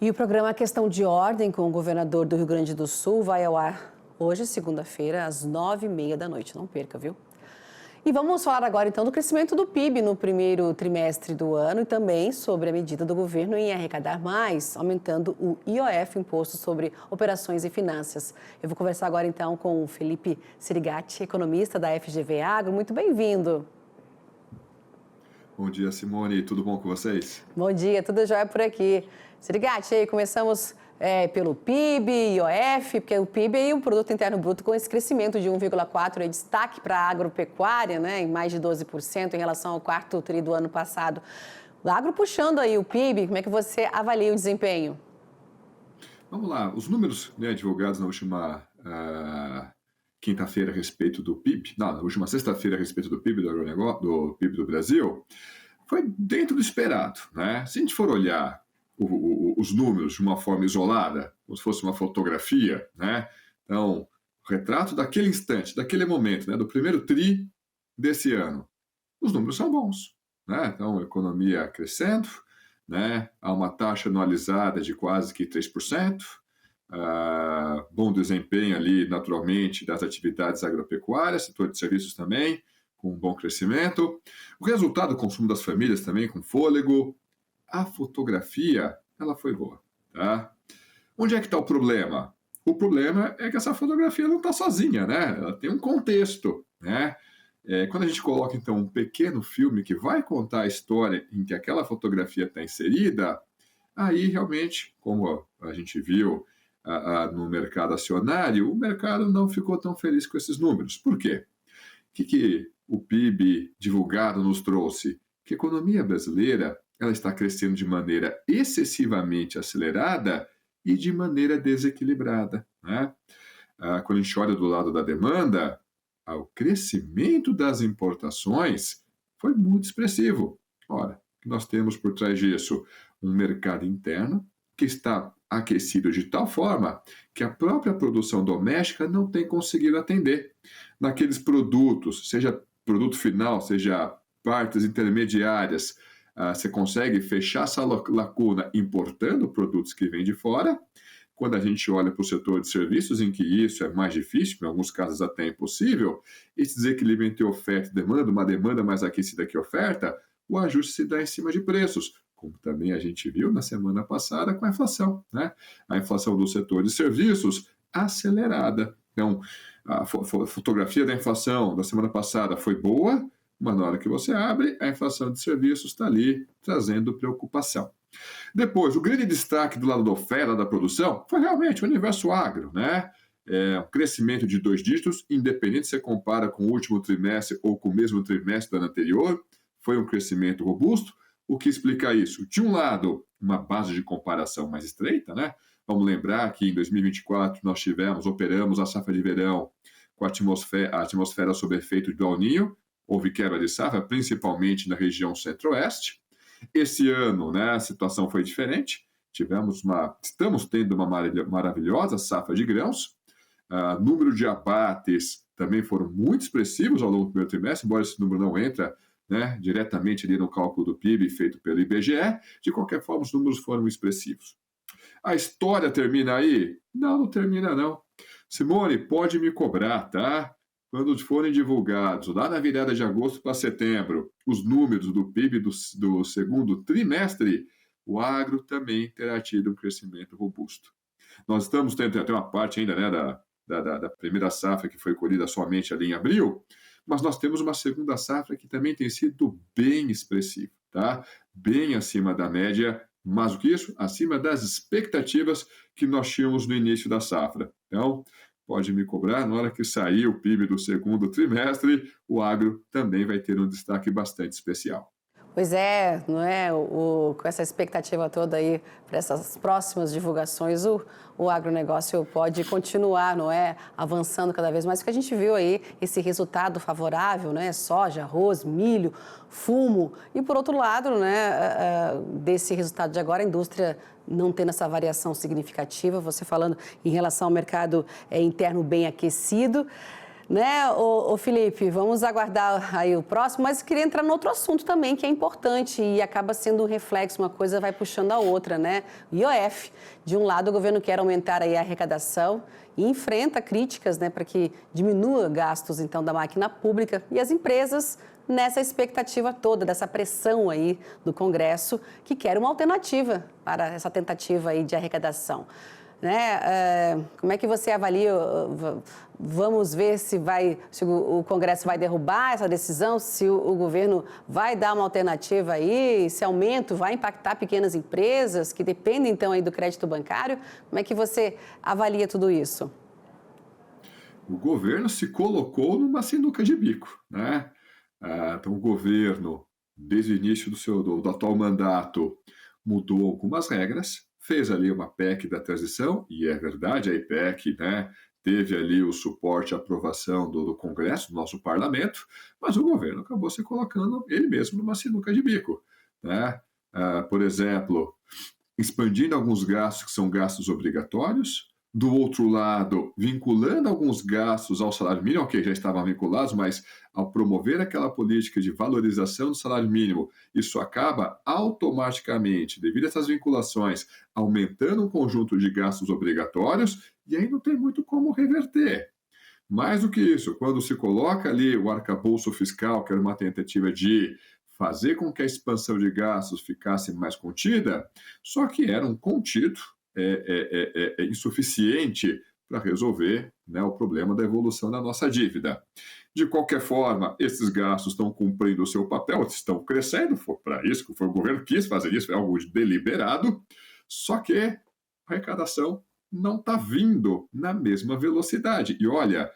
E o programa Questão de Ordem com o governador do Rio Grande do Sul vai ao ar hoje, segunda-feira, às 9h30 da noite. Não perca, viu? E vamos falar agora, então, do crescimento do PIB no primeiro trimestre do ano e também sobre a medida do governo em arrecadar mais, aumentando o IOF, Imposto sobre Operações e Finanças. Eu vou conversar agora, então, com o Felipe Sirigatti, economista da FGV Agro. Muito bem-vindo. Bom dia, Simone. Tudo bom com vocês? Bom dia, tudo jóia por aqui. Sirigatti, aí começamos pelo PIB, IOF, porque o PIB é o Produto Interno Bruto com esse crescimento de 1,4%, é destaque para a agropecuária, né, em mais de 12% em relação ao quarto tri do ano passado. O agro puxando aí o PIB, como é que você avalia o desempenho? Vamos lá. Os números, né, divulgados na última quinta-feira a respeito do PIB, não, na última sexta-feira a respeito do PIB do agronegócio, do PIB do Brasil, foi dentro do esperado, né? Se a gente for olhar os números de uma forma isolada, como se fosse uma fotografia, né? Então, o retrato daquele instante, daquele momento, né? Do primeiro tri desse ano, os números são bons, né? Então, a economia crescendo, né? Há uma taxa anualizada de quase que 3%, bom desempenho ali, naturalmente, das atividades agropecuárias, setor de serviços também, com um bom crescimento. O resultado do consumo das famílias também com fôlego. A fotografia, ela foi boa, tá? Onde é que está o problema? O problema é que essa fotografia não está sozinha, né? Ela tem um contexto, né? Quando a gente coloca, então, um pequeno filme que vai contar a história em que aquela fotografia está inserida, aí, realmente, como a gente viu no mercado acionário, o mercado não ficou tão feliz com esses números. Por quê? O que o PIB divulgado nos trouxe? Que a economia brasileira ela está crescendo de maneira excessivamente acelerada e de maneira desequilibrada, né? Quando a gente olha do lado da demanda, o crescimento das importações foi muito expressivo. Ora, o que nós temos por trás disso? Um mercado interno que está aquecido de tal forma que a própria produção doméstica não tem conseguido atender. Naqueles produtos, seja produto final, seja partes intermediárias, você consegue fechar essa lacuna importando produtos que vêm de fora. Quando a gente olha para o setor de serviços, em que isso é mais difícil, em alguns casos até impossível, esse desequilíbrio entre oferta e demanda, uma demanda mais aquecida que oferta, o ajuste se dá em cima de preços, como também a gente viu na semana passada com a inflação, né? A inflação do setor de serviços acelerada. Então, a fotografia da inflação da semana passada foi boa, mas na hora que você abre, a inflação de serviços está ali trazendo preocupação. Depois, o grande destaque do lado da oferta, da produção, foi realmente o universo agro, né? Um crescimento de 2 dígitos, independente se você compara com o último trimestre ou com o mesmo trimestre do ano anterior, foi um crescimento robusto. O que explica isso? De um lado, uma base de comparação mais estreita, né? Vamos lembrar que em 2024 nós operamos a safra de verão com a atmosfera sob efeito do El Niño, houve quebra de safra, principalmente na região centro-oeste. Esse ano, né, a situação foi diferente. Estamos tendo uma maravilhosa safra de grãos. Número de abates também foram muito expressivos ao longo do primeiro trimestre, embora esse número não entre, né, diretamente ali no cálculo do PIB feito pelo IBGE. De qualquer forma, os números foram expressivos. A história termina aí? Não, não termina não. Simone, pode me cobrar, tá? Quando forem divulgados, lá na virada de agosto para setembro, os números do PIB do segundo trimestre, o agro também terá tido um crescimento robusto. Nós estamos tendo até uma parte ainda, né, da primeira safra que foi colhida somente ali em abril, mas nós temos uma segunda safra que também tem sido bem expressiva, tá? Bem acima da média, mais do que isso, acima das expectativas que nós tínhamos no início da safra. Então, pode me cobrar, na hora que sair o PIB do segundo trimestre, o agro também vai ter um destaque bastante especial. Pois é, não é? Com essa expectativa toda aí para essas próximas divulgações, o agronegócio pode continuar, não é? Avançando cada vez mais, porque a gente viu aí esse resultado favorável, né? Soja, arroz, milho, fumo. E por outro lado, né, desse resultado de agora, a indústria não tendo essa variação significativa, você falando em relação ao mercado interno bem aquecido. Né, ô Felipe, vamos aguardar aí o próximo, mas queria entrar no outro assunto também, que é importante e acaba sendo um reflexo, uma coisa vai puxando a outra, né? O IOF, de um lado o governo quer aumentar aí a arrecadação e enfrenta críticas, né, para que diminua gastos, então, da máquina pública e as empresas nessa expectativa toda, dessa pressão aí do Congresso, que quer uma alternativa para essa tentativa aí de arrecadação. Né? Como é que você avalia? Vamos ver se o Congresso vai derrubar essa decisão, se o governo vai dar uma alternativa aí, esse aumento vai impactar pequenas empresas que dependem então aí do crédito bancário. Como é que você avalia tudo isso? O governo se colocou numa sinuca de bico, né? Então, o governo, desde o início do atual mandato, mudou algumas regras, fez ali uma PEC da transição, e é verdade, a IPEC, né, teve ali o suporte e aprovação do Congresso, do nosso parlamento, mas o governo acabou se colocando ele mesmo numa sinuca de bico, né? Por exemplo, expandindo alguns gastos que são gastos obrigatórios, do outro lado, vinculando alguns gastos ao salário mínimo, que já estavam vinculados, mas ao promover aquela política de valorização do salário mínimo, isso acaba automaticamente, devido a essas vinculações, aumentando um conjunto de gastos obrigatórios, e aí não tem muito como reverter. Mais do que isso, quando se coloca ali o arcabouço fiscal, que era uma tentativa de fazer com que a expansão de gastos ficasse mais contida, só que era um contido insuficiente para resolver, né, o problema da evolução da nossa dívida. De qualquer forma, esses gastos estão cumprindo o seu papel, estão crescendo, foi para isso que o governo quis fazer isso, é algo deliberado, só que a arrecadação não está vindo na mesma velocidade. E olha,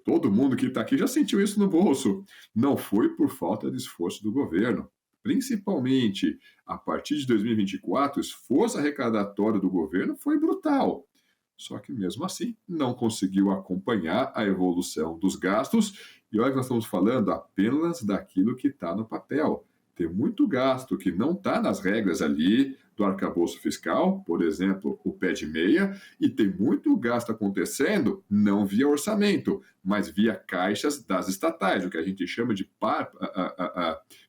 todo mundo que está aqui já sentiu isso no bolso. Não foi por falta de esforço do governo. Principalmente a partir de 2024, o esforço arrecadatório do governo foi brutal. Só que, mesmo assim, não conseguiu acompanhar a evolução dos gastos. E olha que nós estamos falando apenas daquilo que está no papel. Tem muito gasto que não está nas regras ali do arcabouço fiscal, por exemplo, o pé de meia, e tem muito gasto acontecendo não via orçamento, mas via caixas das estatais, o que a gente chama de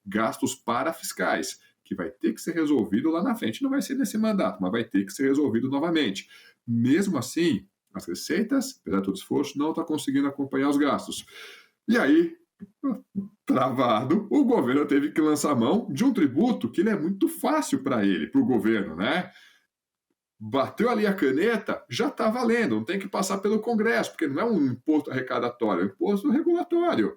gastos parafiscais, que vai ter que ser resolvido lá na frente. Não vai ser nesse mandato, mas vai ter que ser resolvido novamente. Mesmo assim, as receitas, apesar de todo esforço, não estão conseguindo acompanhar os gastos. E aí, travado, o governo teve que lançar a mão de um tributo que ele é muito fácil para ele, para o governo, né? Bateu ali a caneta, já está valendo, não tem que passar pelo Congresso, porque não é um imposto arrecadatório, é um imposto regulatório.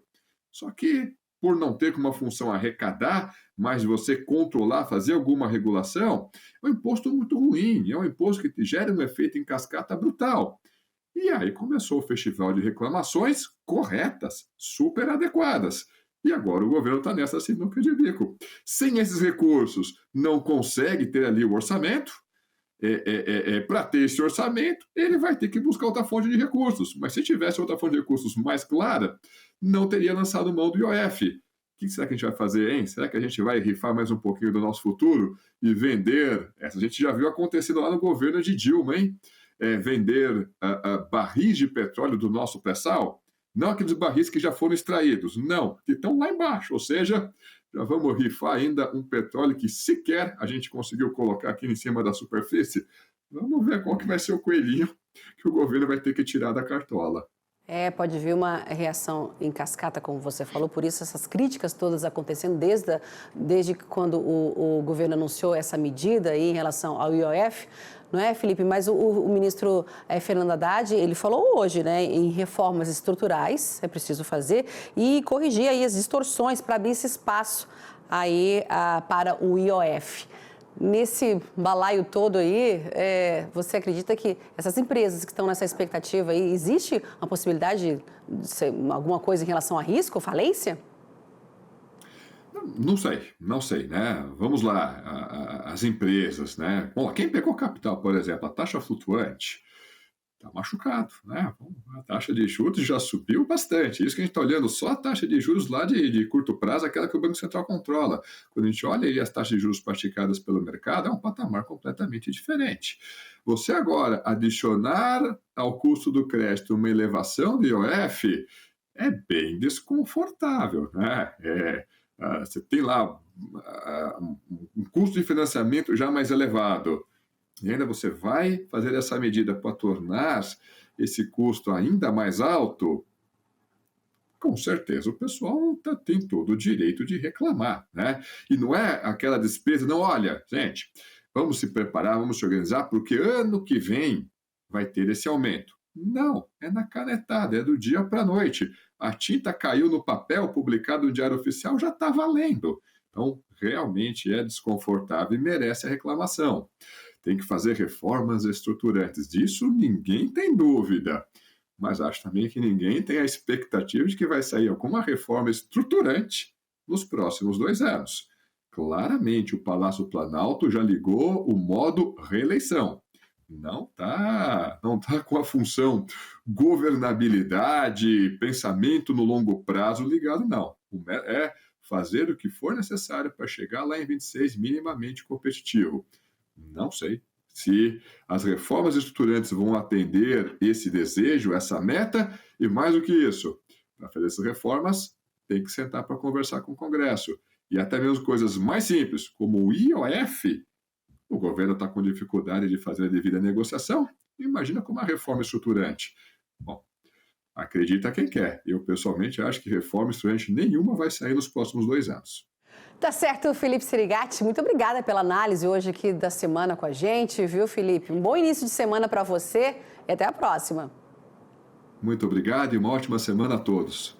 Só que, por não ter como função arrecadar, mas você controlar, fazer alguma regulação, é um imposto muito ruim, é um imposto que gera um efeito em cascata brutal. E aí começou o festival de reclamações corretas, super adequadas. E agora o governo está nessa sinuca de bico. Sem esses recursos, não consegue ter ali o orçamento. Para ter esse orçamento, ele vai ter que buscar outra fonte de recursos. Mas se tivesse outra fonte de recursos mais clara, não teria lançado mão do IOF. O que será que a gente vai fazer, hein? Será que a gente vai rifar mais um pouquinho do nosso futuro e vender? Essa a gente já viu acontecendo lá no governo de Dilma, hein? Vender barris de petróleo do nosso pré-sal, não aqueles barris que já foram extraídos, não, que estão lá embaixo, ou seja, já vamos rifar ainda um petróleo que sequer a gente conseguiu colocar aqui em cima da superfície. Vamos ver qual que vai ser o coelhinho que o governo vai ter que tirar da cartola. Pode vir uma reação em cascata, como você falou, por isso essas críticas todas acontecendo desde quando o governo anunciou essa medida aí em relação ao IOF, não é, Felipe? Mas o ministro Fernando Haddad, ele falou hoje, né, em reformas estruturais, é preciso fazer, e corrigir aí as distorções para abrir esse espaço aí para o IOF. Nesse balaio todo aí, você acredita que essas empresas que estão nessa expectativa aí, existe uma possibilidade de ser alguma coisa em relação a risco, falência? Não sei, né? Vamos lá, as empresas, né? Bom, quem pegou capital, por exemplo, a taxa flutuante, está machucado, né? A taxa de juros já subiu bastante. Isso que a gente está olhando só a taxa de juros lá de curto prazo, aquela que o Banco Central controla. Quando a gente olha aí as taxas de juros praticadas pelo mercado, é um patamar completamente diferente. Você agora adicionar ao custo do crédito uma elevação do IOF, é bem desconfortável, né? Você tem lá um custo de financiamento já mais elevado, e ainda você vai fazer essa medida para tornar esse custo ainda mais alto, com certeza o pessoal tem todo o direito de reclamar, né? E não é aquela despesa, não, olha, gente, vamos se preparar, vamos se organizar, porque ano que vem vai ter esse aumento. Não, é na canetada, é do dia para a noite. A tinta caiu no papel publicado no Diário Oficial, já está valendo. Então, realmente é desconfortável e merece a reclamação. Tem que fazer reformas estruturantes, disso ninguém tem dúvida. Mas acho também que ninguém tem a expectativa de que vai sair alguma reforma estruturante nos próximos 2 anos. Claramente, o Palácio Planalto já ligou o modo reeleição. Não tá com a função governabilidade, pensamento no longo prazo ligado, não. É fazer o que for necessário para chegar lá em 26 minimamente competitivo. Não sei se as reformas estruturantes vão atender esse desejo, essa meta, e mais do que isso, para fazer essas reformas, tem que sentar para conversar com o Congresso. E até mesmo coisas mais simples, como o IOF, o governo está com dificuldade de fazer a devida negociação. Imagina com uma reforma estruturante. Bom, acredita quem quer. Eu, pessoalmente, acho que reforma estruturante nenhuma vai sair nos próximos 2 anos. Tá certo, Felipe Serigatti. Muito obrigada pela análise hoje aqui da semana com a gente, viu, Felipe? Um bom início de semana para você e até a próxima. Muito obrigado e uma ótima semana a todos.